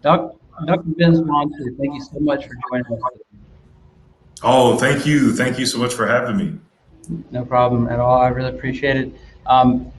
Doc, Dr. Vince Bantu, thank you so much for joining us today. Oh, thank you. Thank you so much for having me. No problem at all. I really appreciate it. Um,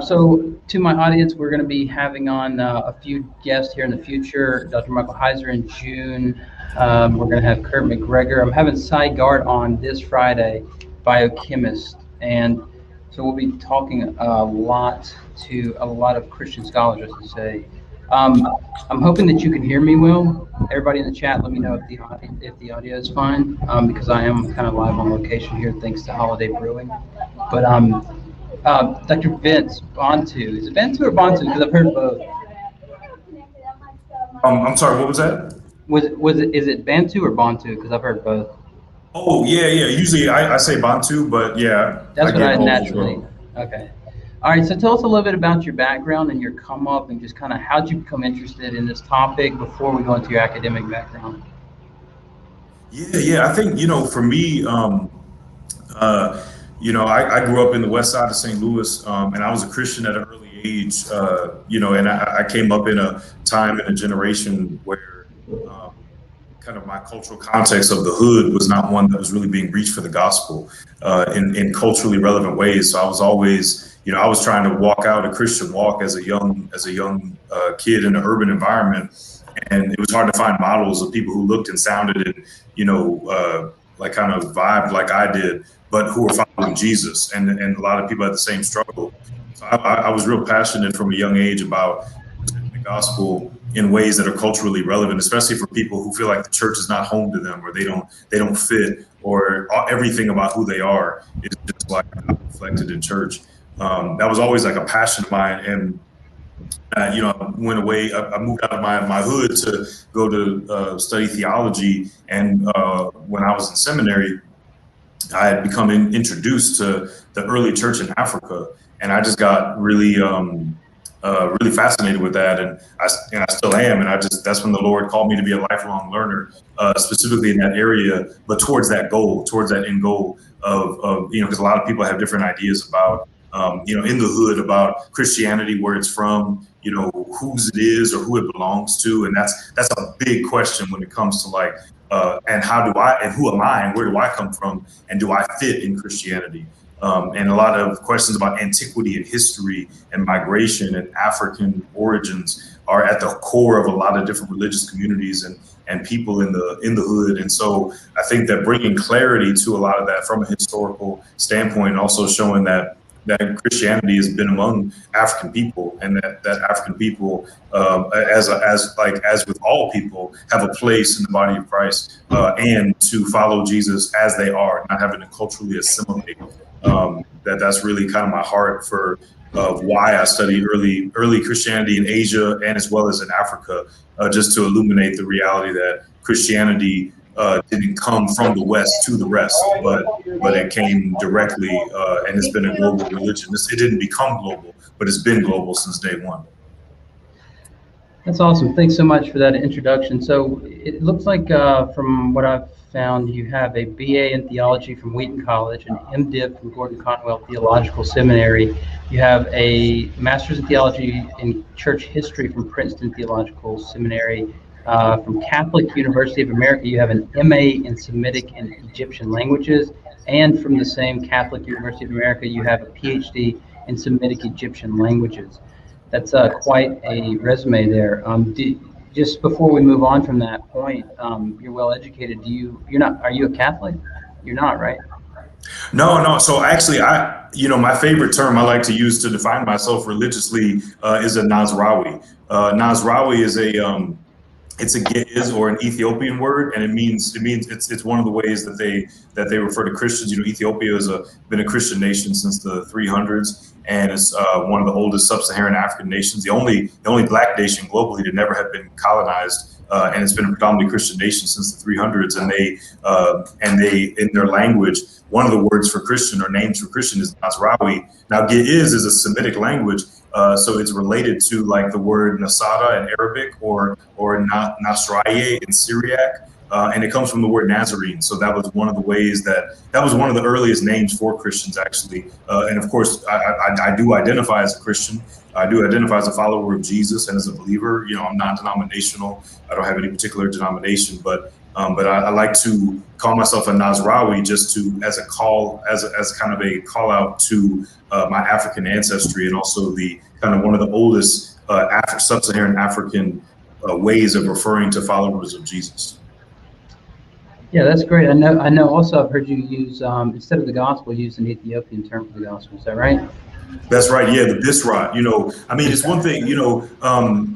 so, to my audience, we're going to be having on a few guests here in the future. Dr. Michael Heiser in June. We're going to have Kurt McGregor. I'm having Cy Gard on this Friday, biochemist, and so we'll be talking a lot of Christian scholars, I should say. I'm hoping that you can hear me well. Everybody in the chat, let me know if the audio is fine, because I am kind of live on location here, thanks to Holiday Brewing. But Dr. Vince Bantu. Is it Bantu or Bantu? Because I've heard both. I'm sorry, what was that? Is it Bantu or Bantu? Because I've heard both. Oh, yeah, yeah. Usually I say Bantu, but yeah, I That's what get I both as naturally. well. Okay. All right. So tell us a little bit about your background and your come up, and just kind of how'd you become interested in this topic before we go into your academic background. Yeah, yeah. I think, for me, uh, I grew up in the west side of St. Louis, and I was a Christian at an early age, and I came up in a time and a generation where um, kind of my cultural context of the hood was not one that was really being reached for the gospel in culturally relevant ways. So I was always, I was trying to walk out a Christian walk as a young kid in an urban environment, and it was hard to find models of people who looked and sounded and like kind of vibed like I did, but who were following Jesus, and a lot of people had the same struggle. So I was real passionate from a young age about presenting the gospel in ways that are culturally relevant, especially for people who feel like the church is not home to them, or they don't fit, or everything about who they are is just like not reflected in church. That was always like a passion of mine, and I went away. I moved out of my hood to go to study theology, and when I was in seminary, I had become introduced to the early church in Africa, and I just got really fascinated with that, and I still am. And that's when the Lord called me to be a lifelong learner, specifically in that area, but towards that goal, towards that end goal of because a lot of people have different ideas about in the hood about Christianity, where it's from, whose it is or who it belongs to, and that's a big question when it comes to like and how do I and who am I and where do I come from and do I fit in Christianity? And a lot of questions about antiquity and history and migration and African origins are at the core of a lot of different religious communities and people in the hood. And so I think that bringing clarity to a lot of that from a historical standpoint, and also showing that Christianity has been among African people, and that African people, as with all people, have a place in the body of Christ, and to follow Jesus as they are, not having to culturally assimilate. That's really kind of my heart for of why I study early Christianity in Asia and as well as in Africa, just to illuminate the reality that Christianity didn't come from the West to the rest, but it came directly, and it's been a global religion. It didn't become global, but it's been global since day one. That's awesome. Thanks so much for that introduction. So it looks like, from what I've found, you have a BA in theology from Wheaton College, an MDiv from Gordon Conwell Theological Seminary. You have a master's in theology in church history from Princeton Theological Seminary. From Catholic University of America, you have an MA in Semitic and Egyptian languages. And from the same Catholic University of America, you have a PhD in Semitic Egyptian languages. That's quite a resume there. Just before we move on from that point, you're well educated. You're not, are you a Catholic? You're not, right? No, no. So actually, my favorite term I like to use to define myself religiously is a Nazrawi. Nazrawi is it's a Ge'ez or an Ethiopian word, and it means it's one of the ways that they refer to Christians. Ethiopia has been a Christian nation since the 300s, and it's one of the oldest sub-Saharan African nations, the only black nation globally to never have been colonized, and it's been a predominantly Christian nation since the 300s. And they in their language, one of the words for Christian or names for Christian is Nazrawi. Now, Ge'ez is a Semitic language. So it's related to like the word Nasara in Arabic or Nasraye in Syriac. and it comes from the word Nazarene. So that was one of the ways that was one of the earliest names for Christians, actually. And of course, I do identify as a Christian. I do identify as a follower of Jesus and as a believer. You know, I'm non-denominational. I don't have any particular denomination, but I like to call myself a Nazrawi, just to as a call, as kind of a call out to my African ancestry, and also the kind of one of the oldest sub-Saharan African ways of referring to followers of Jesus. Yeah, that's great. I know. Also, I've heard you use instead of the gospel, use an Ethiopian term for the gospel. Is that right? That's right. Yeah, the Bisrat. You know, I mean, it's one thing. You know,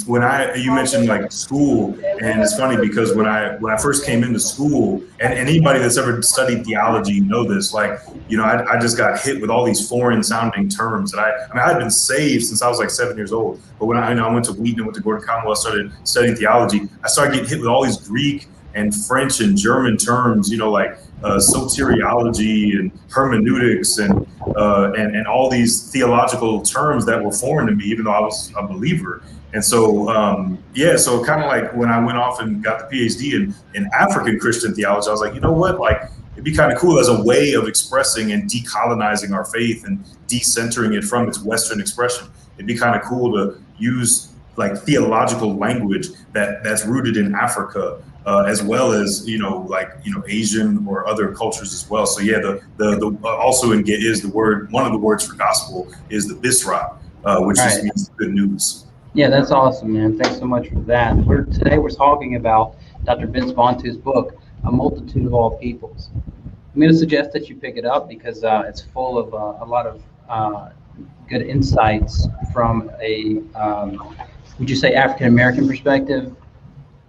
when you mentioned like school, and it's funny because when I first came into school, and anybody that's ever studied theology know this. Like, you know, I just got hit with all these foreign sounding terms, and I mean, I'd been saved since I was like 7 years old. But when I went to Wheaton, went to Gordon Conwell, started studying theology, I started getting hit with all these Greek and French and German terms, you know, like soteriology and hermeneutics and all these theological terms that were foreign to me, even though I was a believer. And so, yeah, so kind of like when I went off and got the PhD in African Christian theology, I was like, you know what, like it'd be kind of cool as a way of expressing and decolonizing our faith and decentering it from its Western expression. It'd be kind of cool to use like theological language that's rooted in Africa, as well as Asian or other cultures as well. So yeah, the also in is the word, one of the words for gospel is the Bisra, which just means good news. Yeah, that's awesome, man. Thanks so much for that. Today we're talking about Dr. Vince Bantu's book, A Multitude of All Peoples. I'm going to suggest that you pick it up because it's full of a lot of good insights from a would you say African American perspective?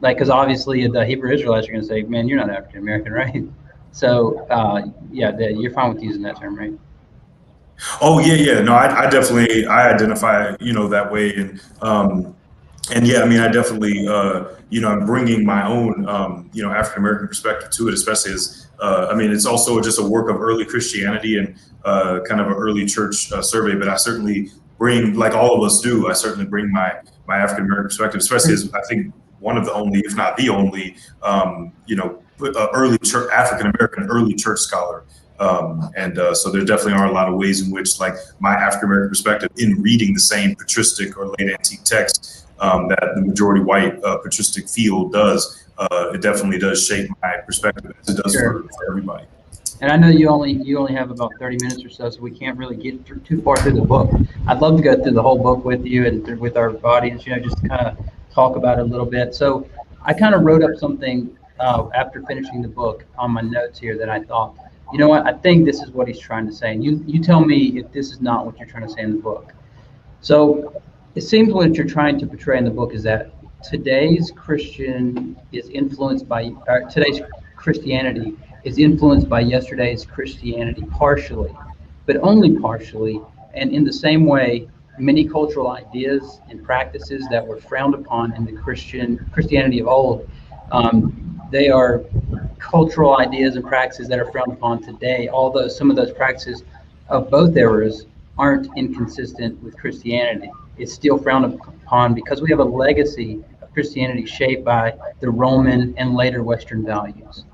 Like, because obviously the Hebrew Israelites are going to say, "Man, you're not African American, right?" So, yeah, you're fine with using that term, right? Oh yeah. No, I definitely identify, that way, and yeah, I mean, I definitely, I'm bringing my own, African American perspective to it, especially as, I mean, it's also just a work of early Christianity and kind of an early church survey. But I certainly bring, like all of us do, I certainly bring my African American perspective, especially as I think one of the only, if not the only, early church African American early church scholar. So there definitely are a lot of ways in which, like, my African American perspective in reading the same patristic or late antique text that the majority white patristic field does, it definitely does shape my perspective, as it does for everybody. And I know you only have about 30 minutes or so we can't really get too far through the book. I'd love to go through the whole book with you and with our audience, just to kind of talk about it a little bit. So I kind of wrote up something after finishing the book on my notes here that I thought, you know what, I think this is what he's trying to say. And you tell me if this is not what you're trying to say in the book. So it seems what you're trying to portray in the book is that today's Christian is influenced by, today's Christianity is influenced by yesterday's Christianity partially, but only partially. And in the same way, many cultural ideas and practices that were frowned upon in the Christianity of old, they are cultural ideas and practices that are frowned upon today, although some of those practices of both eras aren't inconsistent with Christianity. It's still frowned upon because we have a legacy of Christianity shaped by the Roman and later Western values.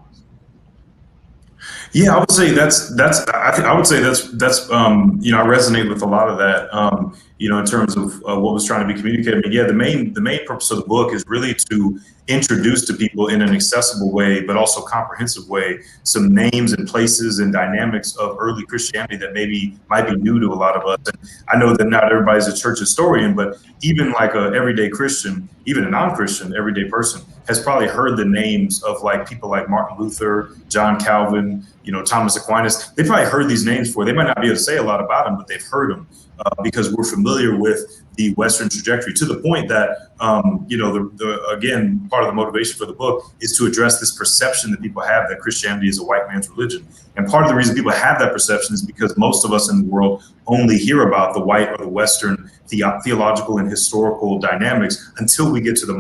Yeah, I would say I would say that's I resonate with a lot of that, in terms of what was trying to be communicated. But yeah, the main purpose of the book is really to introduce to people in an accessible way, but also comprehensive way, some names and places and dynamics of early Christianity that might be new to a lot of us. And I know that not everybody's a church historian, but even like a everyday Christian, even a non-Christian everyday person has probably heard the names of like people like Martin Luther, John Calvin, Thomas Aquinas. They probably heard these names before. They might not be able to say a lot about them, but they've heard them because we're familiar with the Western trajectory, to the point that, again, part of the motivation for the book is to address this perception that people have that Christianity is a white man's religion. And part of the reason people have that perception is because most of us in the world only hear about the white or the Western theological and historical dynamics until we get to the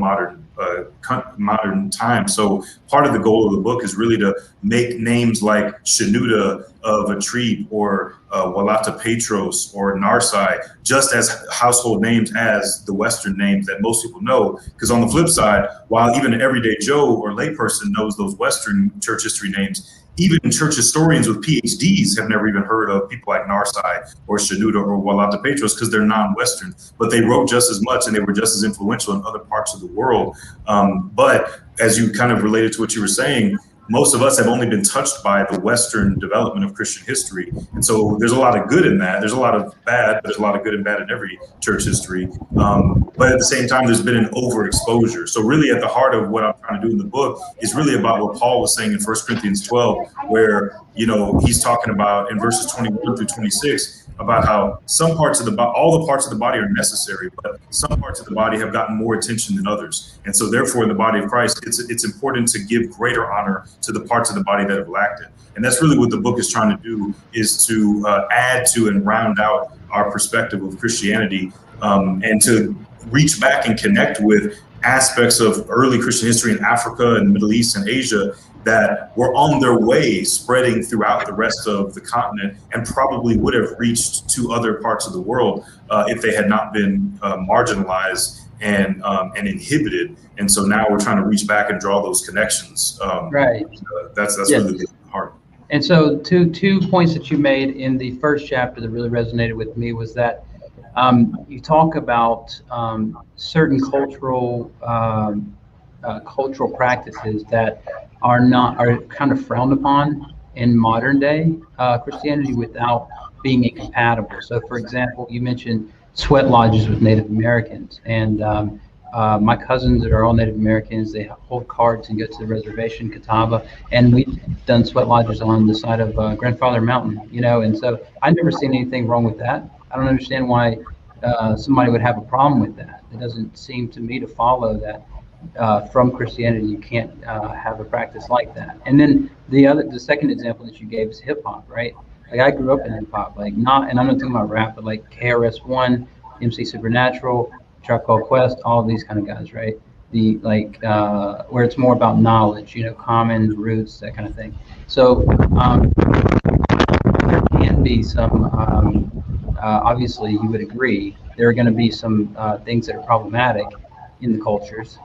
modern time. So part of the goal of the book is really to make names like Shenouda of Atrib or Walata Petros or Narsai just as household names as the Western names that most people know. Because on the flip side, while even an everyday Joe or layperson knows those Western church history names, even church historians with PhDs have never even heard of people like Narsai or Shenouda or Walata Petros because they're non-Western, but they wrote just as much and they were just as influential in other parts of the world. But as you kind of related to what you were saying, most of us have only been touched by the Western development of Christian history. And so there's a lot of good in that. There's a lot of bad, but there's a lot of good and bad in every church history. But at the same time, there's been an overexposure. So really at the heart of what I'm trying to do in the book is really about what Paul was saying in 1 Corinthians 12, where, he's talking about in verses 21 through 26, about how some parts of all the parts of the body are necessary, but some parts of the body have gotten more attention than others. And so therefore in the body of Christ, it's important to give greater honor to the parts of the body that have lacked it. And that's really what the book is trying to do, is to add to and round out our perspective of Christianity, and to reach back and connect with aspects of early Christian history in Africa and the Middle East and Asia that were on their way spreading throughout the rest of the continent and probably would have reached to other parts of the world if they had not been marginalized and inhibited. And so now we're trying to reach back and draw those connections. Right. That's really the heart. And so two points that you made in the first chapter that really resonated with me was that you talk about certain cultural practices that are kind of frowned upon in modern day Christianity without being incompatible. So, for example, you mentioned sweat lodges with Native Americans, and my cousins that are all Native Americans, they hold cards and go to the reservation, Catawba, and we've done sweat lodges on the side of Grandfather Mountain, and so I've never seen anything wrong with that. I don't understand why somebody would have a problem with that. It doesn't seem to me to follow that from Christianity you can't have a practice like that. And then the second example that you gave is hip hop, right? Like I grew up in hip hop, and I'm not talking about rap, but like KRS-One, MC Supernatural, Tribe Called Quest, all of these kind of guys, right? Where it's more about knowledge, common roots, that kind of thing. So there can be some, obviously you would agree, there are going to be some things that are problematic in the cultures.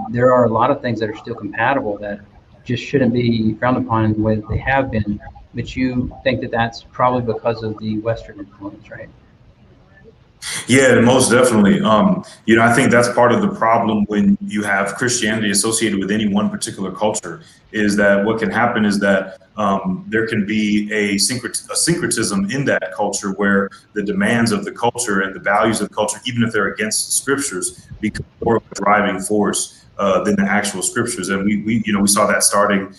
There are a lot of things that are still compatible that just shouldn't be frowned upon in the way that they have been, but you think that that's probably because of the Western influence, right? Yeah, most definitely. I think that's part of the problem when you have Christianity associated with any one particular culture, is that what can happen is that there can be a syncretism in that culture where the demands of the culture and the values of the culture, even if they're against the scriptures, become more of a driving force than the actual scriptures. And we saw that starting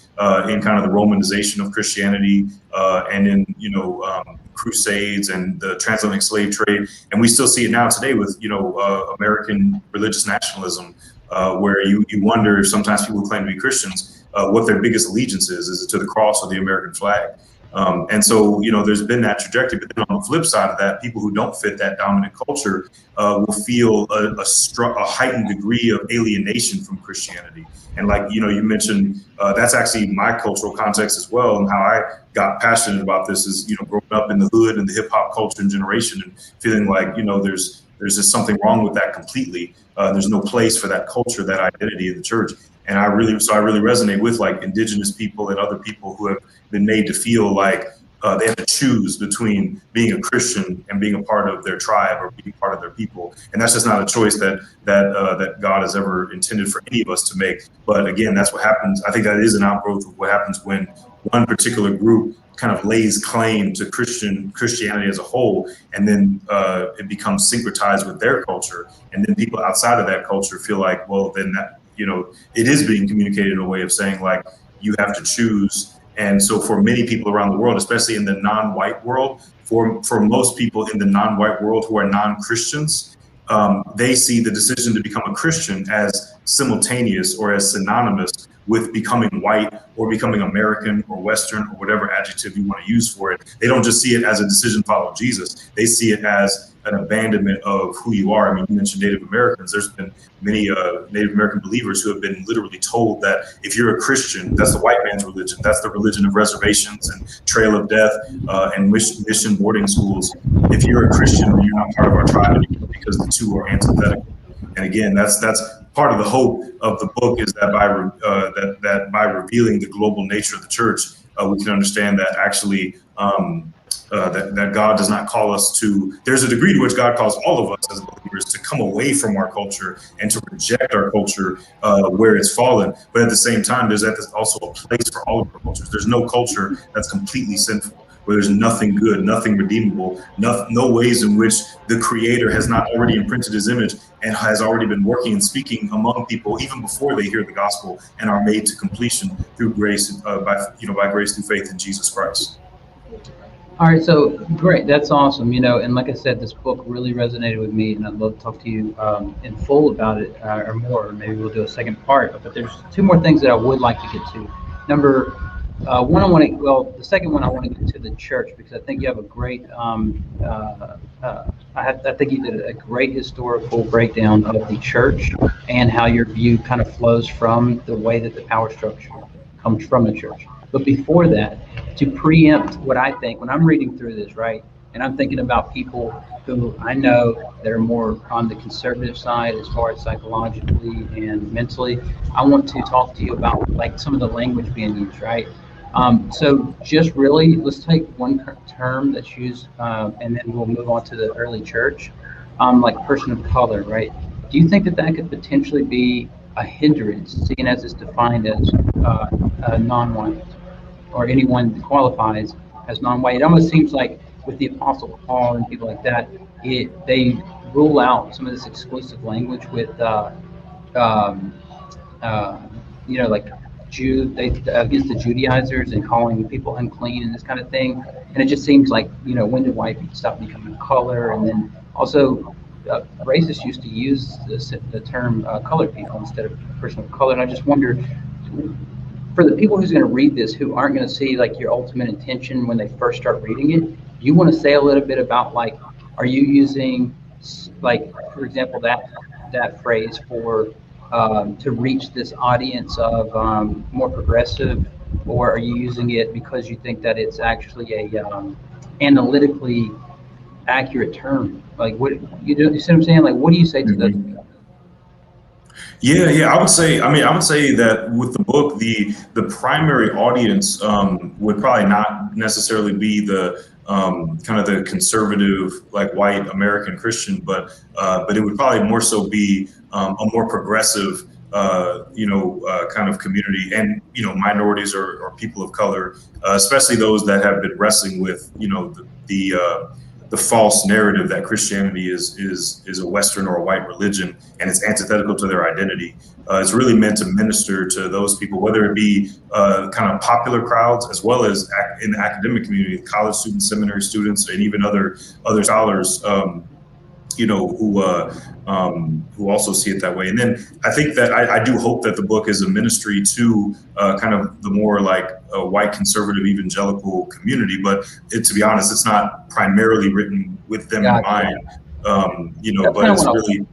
in kind of the Romanization of Christianity and in crusades and the transatlantic slave trade, and we still see it now today with American religious nationalism, where you wonder if sometimes people who claim to be Christians what their biggest allegiance is it to the cross or the American flag? And so there's been that trajectory, but then on the flip side of that, people who don't fit that dominant culture will feel a heightened degree of alienation from Christianity. And like you mentioned, that's actually my cultural context as well, and how I got passionate about this is growing up in the hood and the hip hop culture and generation, and feeling like there's just something wrong with that completely. There's no place for that culture, that identity in the church. And I really resonate with like indigenous people and other people who have been made to feel like they have to choose between being a Christian and being a part of their tribe or being part of their people. And that's just not a choice that God has ever intended for any of us to make. But again, that's what happens. I think that is an outgrowth of what happens when one particular group kind of lays claim to Christianity as a whole, and then it becomes syncretized with their culture. And then people outside of that culture feel like, well, then that, it is being communicated in a way of saying like, you have to choose. And so for many people around the world, especially in the non-white world, for most people in the non-white world who are non-Christians, they see the decision to become a Christian as simultaneous or as synonymous with becoming white or becoming American or Western or whatever adjective you want to use for it. They don't just see it as a decision to follow Jesus. They see it as an abandonment of who you are. I mean, you mentioned Native Americans. There's been many Native American believers who have been literally told that if you're a Christian, that's the white man's religion. That's the religion of reservations and trail of death and mission boarding schools. If you're a Christian, you're not part of our tribe anymore, because the two are antithetical. And again, that's part of the hope of the book, is that by revealing the global nature of the church, we can understand that actually that God does not call us to. There's a degree to which God calls all of us as believers to come away from our culture and to reject our culture where it's fallen. But at the same time, there's also a place for all of our cultures. There's no culture that's completely sinful, where there's nothing good, nothing redeemable, no ways in which the Creator has not already imprinted His image and has already been working and speaking among people even before they hear the gospel and are made to completion through grace, by grace through faith in Jesus Christ. All right, so great, that's awesome. And like I said, this book really resonated with me, and I'd love to talk to you in full about it, or more. Or maybe we'll do a second part. But there's two more things that I would like to get to. Number one, the second one I want to get to the church, because I think you have a great, I think you did a great historical breakdown of the church and how your view kind of flows from the way that the power structure comes from the church. But before that, to preempt what I think when I'm reading through this, right, and I'm thinking about people who I know that are more on the conservative side as far as psychologically and mentally, I want to talk to you about like some of the language being used, right? So just really, let's take one term that's used, and then we'll move on to the early church, like person of color, right? Do you think that that could potentially be a hindrance, seeing as it's defined as non-white, or anyone that qualifies as non-white? It almost seems like with the Apostle Paul and people like that, they rule out some of this exclusive language with, um, uh, like against the Judaizers and calling people unclean and this kind of thing. And it just seems like, when did white people stop becoming color? And then also, racists used to use the term colored people instead of person of color. And I just wonder, for the people who's going to read this, who aren't going to see like your ultimate intention when they first start reading it, you want to say a little bit about, like, are you using, like, for example, that phrase for to reach this audience of more progressive, or are you using it because you think that it's actually a analytically accurate term? Like, what you see what I'm saying? Like, what do you say to those people? Yeah. I would say that with the book, the primary audience would probably not necessarily be the kind of the conservative, like white American Christian, but it would probably more so be a more progressive, kind of community, and minorities or people of color, especially those that have been wrestling with the false narrative that Christianity is a Western or a white religion, and it's antithetical to their identity. It's really meant to minister to those people, whether it be kind of popular crowds, as well as in the academic community, college students, seminary students, and even other scholars, who also see it that way. And then I think that I do hope that the book is a ministry to kind of the more like a white conservative evangelical community. But to be honest, it's not primarily written with them in mind. But it's really.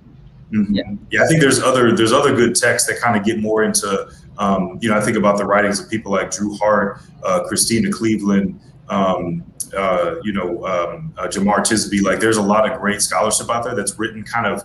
Yeah, I think there's other good texts that kind of get more into, I think about the writings of people like Drew Hart, Christina Cleveland, Jamar Tisby. Like, there's a lot of great scholarship out there that's written kind of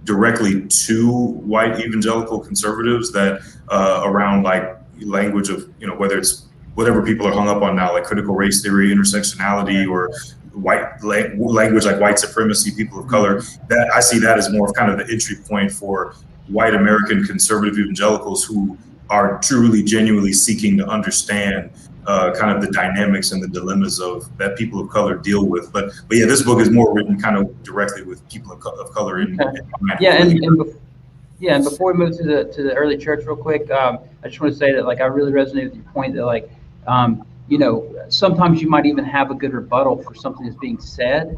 directly to white evangelical conservatives that around like language of, whether it's whatever people are hung up on now, like critical race theory, intersectionality, or white language like white supremacy, people of color. That I see that as more of kind of the entry point for white American conservative evangelicals who are truly, genuinely seeking to understand kind of the dynamics and the dilemmas that people of color deal with. But yeah, this book is more written kind of directly with people of color. And before we move to the early church real quick, I just want to say that, like, I really resonate with your point that, like, sometimes you might even have a good rebuttal for something that's being said,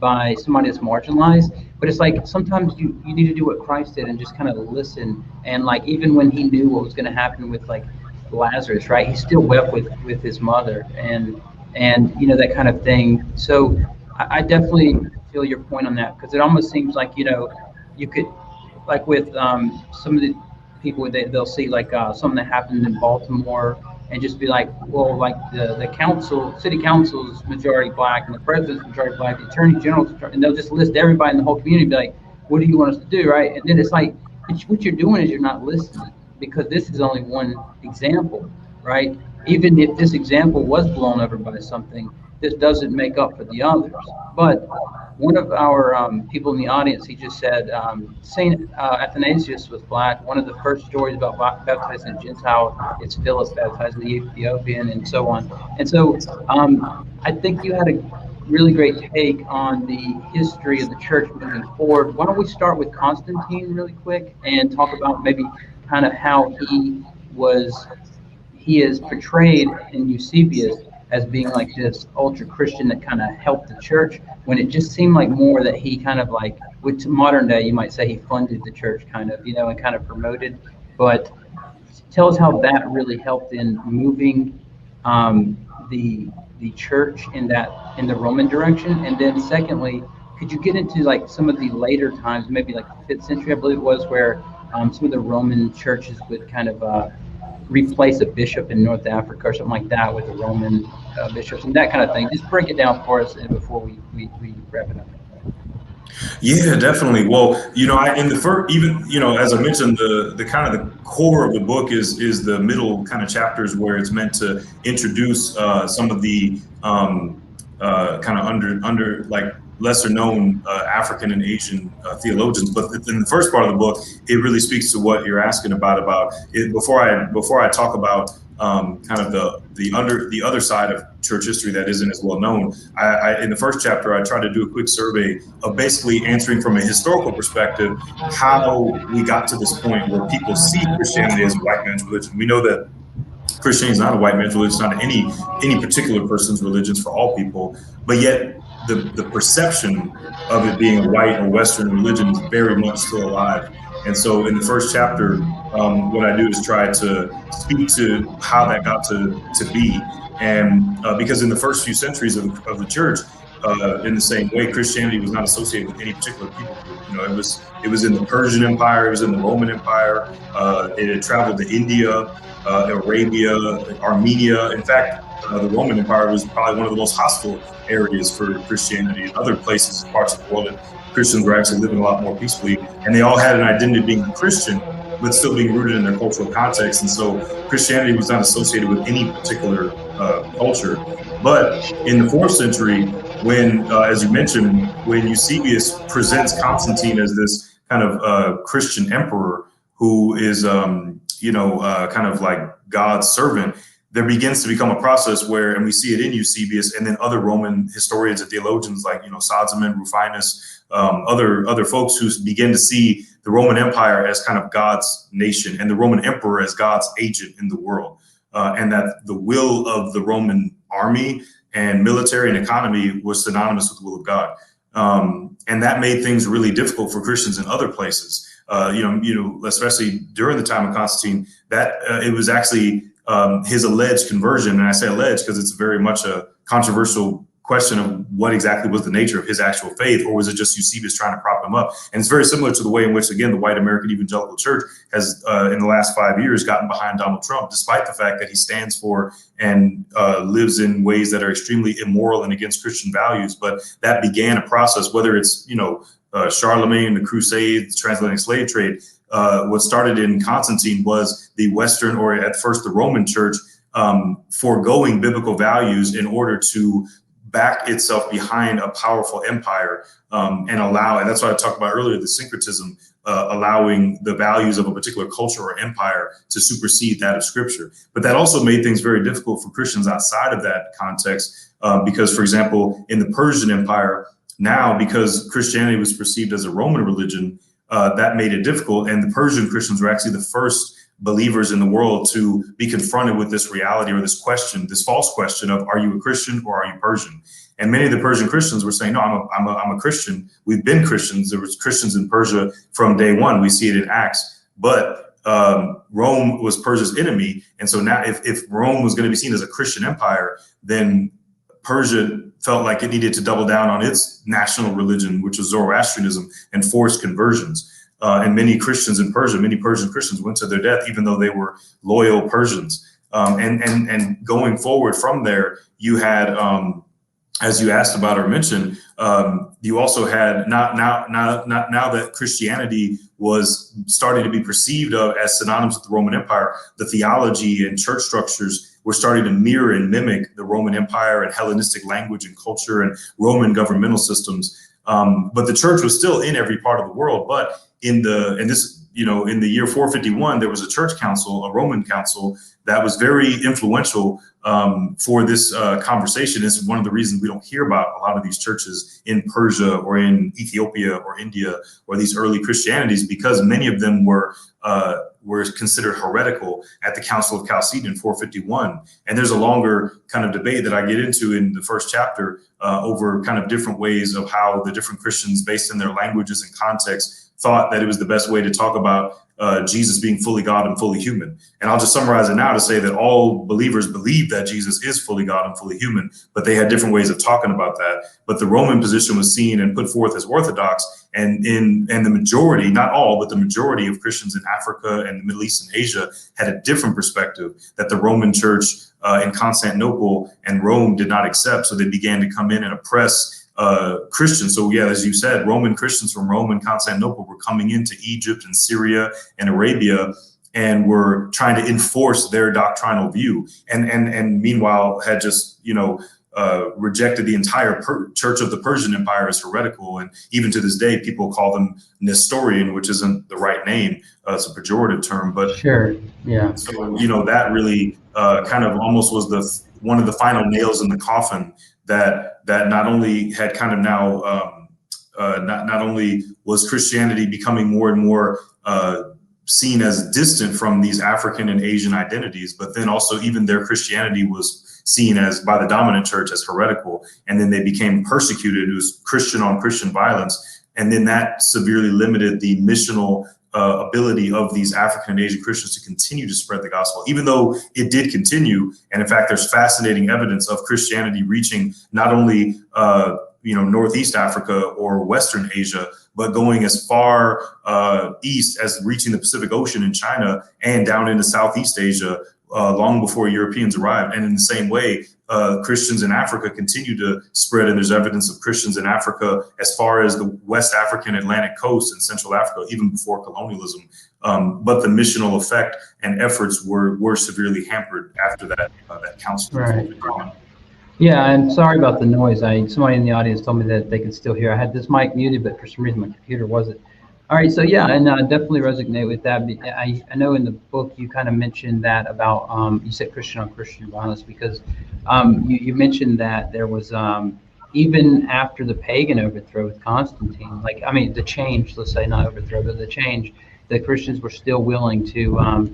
by somebody that's marginalized. But it's like sometimes you need to do what Christ did and just kind of listen. And like even when he knew what was going to happen with like Lazarus, right? He still wept with his mother and you know that kind of thing. So I definitely feel your point on that because it almost seems like you could like with some of the people they'll see like something that happened in Baltimore and just be like, well, like the council, city council is majority black and the president's majority black, the attorney general's majority, and they'll just list everybody in the whole community and be like, what do you want us to do, right? And then it's like, what you're doing is you're not listening because this is only one example, right? Even if this example was blown over by something, this doesn't make up for the others. But one of our people in the audience, he just said Saint Athanasius was black. One of the first stories about baptizing a Gentile is Philip baptizing the Ethiopian, and so on. And so I think you had a really great take on the history of the church moving forward. Why don't we start with Constantine really quick and talk about maybe kind of how was he is portrayed in Eusebius as being like this ultra Christian that kind of helped the church when it just seemed like more that he kind of like with modern day you might say he funded the church kind of and kind of promoted. But tell us how that really helped in moving um, the church in the Roman direction, and then secondly, could you get into like some of the later times, maybe like the 5th century, I believe it was, where some of the Roman churches would kind of replace a bishop in North Africa or something like that with the Roman bishops and that kind of thing. Just break it down for us before we wrap it up. Yeah, definitely. Well, in the first, even as I mentioned, the kind of the core of the book is the middle kind of chapters where it's meant to introduce some of the kind of under like lesser known African and Asian theologians. But in the first part of the book, it really speaks to what you're asking about it. Before I talk about kind of the other side of church history that isn't as well known. In the first chapter, I try to do a quick survey of basically answering from a historical perspective how we got to this point where people see Christianity as a white man's religion. We know that Christianity is not a white man's religion, it's not any particular person's religion, it's for all people, but yet the perception of it being a white or Western religion is very much still alive. And so in the first chapter, what I do is try to speak to how that got to be. And because in the first few centuries of the church, in the same way, Christianity was not associated with any particular people group. It was in the Persian Empire, it was in the Roman Empire, it had traveled to India, Arabia, Armenia. In fact, the Roman Empire was probably one of the most hostile areas for Christianity. In other places, parts of the world, Christians were actually living a lot more peacefully, and they all had an identity of being a Christian, but still being rooted in their cultural context. And so Christianity was not associated with any particular culture. But in the 4th century, when, as you mentioned, when Eusebius presents Constantine as this kind of Christian emperor who is, kind of like God's servant, there begins to become a process where, and we see it in Eusebius and then other Roman historians and theologians like, Sozomen, Rufinus, other folks who begin to see the Roman Empire as kind of God's nation and the Roman emperor as God's agent in the world. And that the will of the Roman army and military and economy was synonymous with the will of God. And that made things really difficult for Christians in other places. Especially during the time of Constantine, that it was actually his alleged conversion. And I say alleged because it's very much a controversial question of what exactly was the nature of his actual faith, or was it just Eusebius trying to prop him up? And it's very similar to the way in which, again, the white American evangelical church has, in the last 5 years, gotten behind Donald Trump, despite the fact that he stands for and lives in ways that are extremely immoral and against Christian values. But that began a process, whether it's, Charlemagne, the Crusades, the transatlantic slave trade. What started in Constantine was the Western, or at first the Roman church, foregoing biblical values in order to back itself behind a powerful empire and that's what I talked about earlier, the syncretism, allowing the values of a particular culture or empire to supersede that of Scripture. But that also made things very difficult for Christians outside of that context, because, for example, in the Persian Empire, now, because Christianity was perceived as a Roman religion, that made it difficult. And the Persian Christians were actually the first believers in the world to be confronted with this reality or this question, this false question of, are you a Christian or are you Persian? And many of the Persian Christians were saying, no, I'm a Christian. We've been Christians. There was Christians in Persia from day one. We see it in Acts. But Rome was Persia's enemy. And so now if Rome was going to be seen as a Christian empire, then Persia felt like it needed to double down on its national religion, which was Zoroastrianism, and force conversions. And many Christians in Persia, many Persian Christians went to their death, even though they were loyal Persians. And going forward from there, you had, as you asked about or mentioned, you also had now that Christianity was starting to be perceived of as synonymous with the Roman Empire, the theology and church structures were starting to mirror and mimic the Roman Empire and Hellenistic language and culture and Roman governmental systems. But the church was still in every part of the world. But in the year 451, there was a church council, a Roman council, that was very influential for this conversation. It's one of the reasons we don't hear about a lot of these churches in Persia or in Ethiopia or India or these early Christianities, because many of them were considered heretical at the Council of Chalcedon in 451. And there's a longer kind of debate that I get into in the first chapter over kind of different ways of how the different Christians, based on their languages and context, thought that it was the best way to talk about Jesus being fully God and fully human. And I'll just summarize it now to say that all believers believe that Jesus is fully God and fully human, but they had different ways of talking about that. But the Roman position was seen and put forth as orthodox, and the majority, not all, but the majority of Christians in Africa and the Middle East and Asia had a different perspective that the Roman church in Constantinople and Rome did not accept. So they began to come in and oppress Christians. So yeah, as you said, Roman Christians from Rome and Constantinople were coming into Egypt and Syria and Arabia and were trying to enforce their doctrinal view. And meanwhile had just, rejected the entire church of the Persian Empire as heretical. And even to this day, people call them Nestorian, which isn't the right name. It's a pejorative term, but sure. Yeah. So, that really kind of almost was one of the final nails in the coffin that not only had kind of now not only was Christianity becoming more and more seen as distant from these African and Asian identities, but then also even their Christianity was seen as by the dominant church as heretical, and then they became persecuted. It was Christian on Christian violence, and then that severely limited the missional ability of these African and Asian Christians to continue to spread the gospel, even though it did continue. And in fact, there's fascinating evidence of Christianity reaching not only Northeast Africa or Western Asia, but going as far east as reaching the Pacific Ocean in China and down into Southeast Asia long before Europeans arrived. And in the same way, Christians in Africa continue to spread, and there's evidence of Christians in Africa as far as the West African Atlantic coast and Central Africa, even before colonialism. But the missional effect and efforts were severely hampered after that council. Right. Yeah, and sorry about the noise. Somebody in the audience told me that they could still hear. I had this mic muted, but for some reason my computer wasn't. All right, so yeah, and I definitely resonate with that. I know in the book you kind of mentioned that about, you said Christian on Christian violence, because you mentioned that there was, even after the pagan overthrow with Constantine, the change, let's say not overthrow, but the change, the Christians were still willing to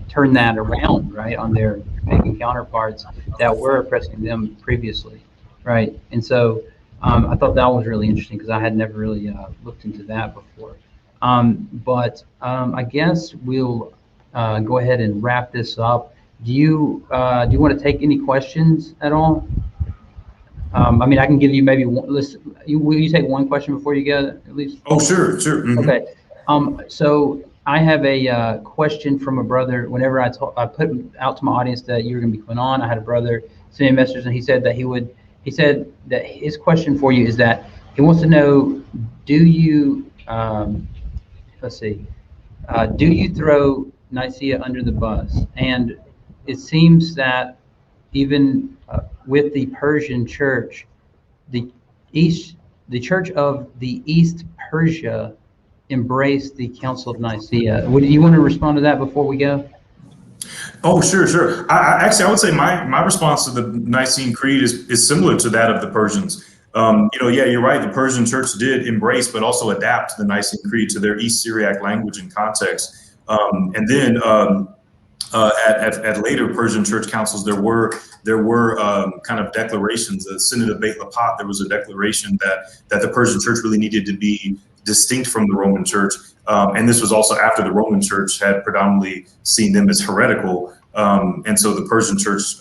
turn that around, right, on their pagan counterparts that were oppressing them previously, right? And so I thought that was really interesting because I had never really looked into that before. But I guess we'll go ahead and wrap this up. Do you want to take any questions at all? I can give you maybe one. Will you take one question before you go, at least? Oh, sure. Mm-hmm. Okay. So I have a question from a brother. Whenever I put out to my audience that you were going to be coming on, I had a brother send me a message, and he said that he said that his question for you is that he wants to know, do you, do you throw Nicaea under the bus? And it seems that even with the Persian church, the church of the East Persia embraced the Council of Nicaea. Would you want to respond to that before we go? Oh, sure. I would say my response to the Nicene Creed is similar to that of the Persians. You're right. The Persian church did embrace, but also adapt the Nicene Creed to their East Syriac language and context. And then at later Persian church councils, there were kind of declarations. The Synod of Beit Lapat, there was a declaration that the Persian church really needed to be distinct from the Roman church, and this was also after the Roman church had predominantly seen them as heretical. And so the Persian church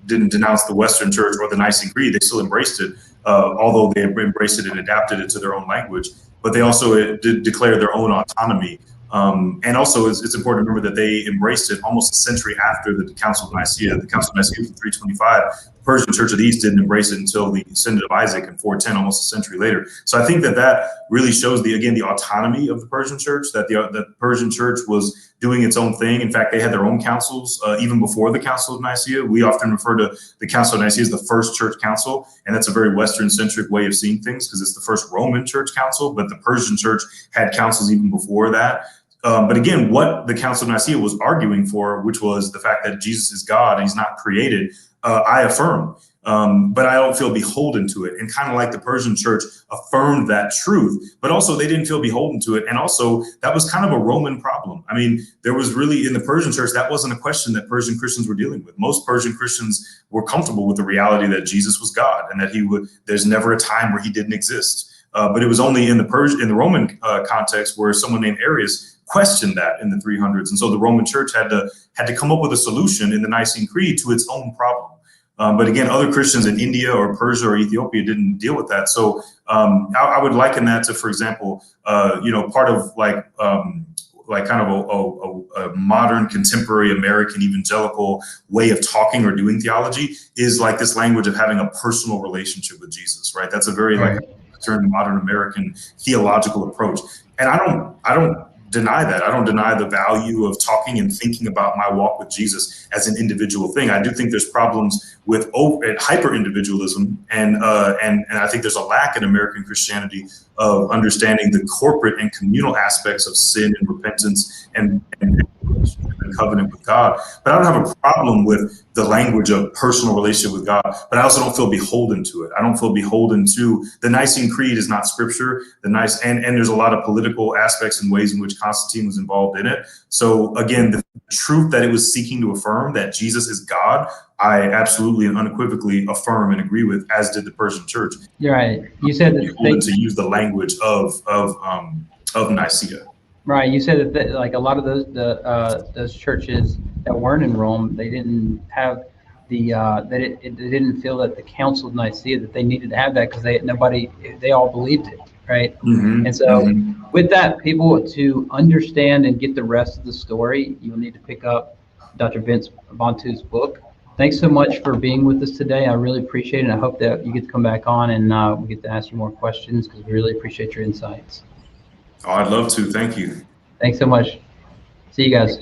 didn't denounce the Western church or the Nicene Creed. They still embraced it, although they embraced it and adapted it to their own language. But they also did declare their own autonomy. And also, it's important to remember that they embraced it almost a century after the Council of Nicaea. The Council of Nicaea was in 325. The Persian Church of the East didn't embrace it until the Synod of Isaac in 410, almost a century later. So I think that really shows the autonomy of the Persian Church, that the Persian Church was doing its own thing. In fact, they had their own councils even before the Council of Nicaea. We often refer to the Council of Nicaea as the first church council, and that's a very Western-centric way of seeing things because it's the first Roman church council, but the Persian Church had councils even before that. But again, what the Council of Nicaea was arguing for, which was the fact that Jesus is God and he's not created, I affirm. But I don't feel beholden to it. And kind of like the Persian church affirmed that truth, but also they didn't feel beholden to it. And also that was kind of a Roman problem. I mean, there was really in the Persian church, that wasn't a question that Persian Christians were dealing with. Most Persian Christians were comfortable with the reality that Jesus was God and that there's never a time where he didn't exist. But it was only in the Roman context where someone named Arius questioned that in the 300s. And so the Roman church had to come up with a solution in the Nicene Creed to its own problem. But again, other Christians in India or Persia or Ethiopia didn't deal with that. So I would liken that to, for example, part of like kind of a modern contemporary American evangelical way of talking or doing theology is like this language of having a personal relationship with Jesus, right? That's a very like modern American theological approach. And I don't deny that. I don't deny the value of talking and thinking about my walk with Jesus as an individual thing. I do think there's problems with hyper individualism, and I think there's a lack in American Christianity of understanding the corporate and communal aspects of sin and repentance and covenant with God. But I don't have a problem with the language of personal relationship with God, but I also don't feel beholden to it. I don't feel beholden to the Nicene Creed is not scripture. And there's a lot of political aspects and ways in which Constantine was involved in it. So again, the truth that it was seeking to affirm that Jesus is God, I absolutely and unequivocally affirm and agree with, as did the Persian church. You're right. You said that to use the language of Nicaea. Right. You said that like a lot of those churches that weren't in Rome, they didn't have they didn't feel that the Council of Nicaea that they needed to have that because they all believed it, right? Mm-hmm. And so with that, people to understand and get the rest of the story, you'll need to pick up Dr. Bantu's book. Thanks so much for being with us today. I really appreciate it. I hope that you get to come back on and we get to ask you more questions because we really appreciate your insights. Oh, I'd love to. Thank you. Thanks so much. See you guys.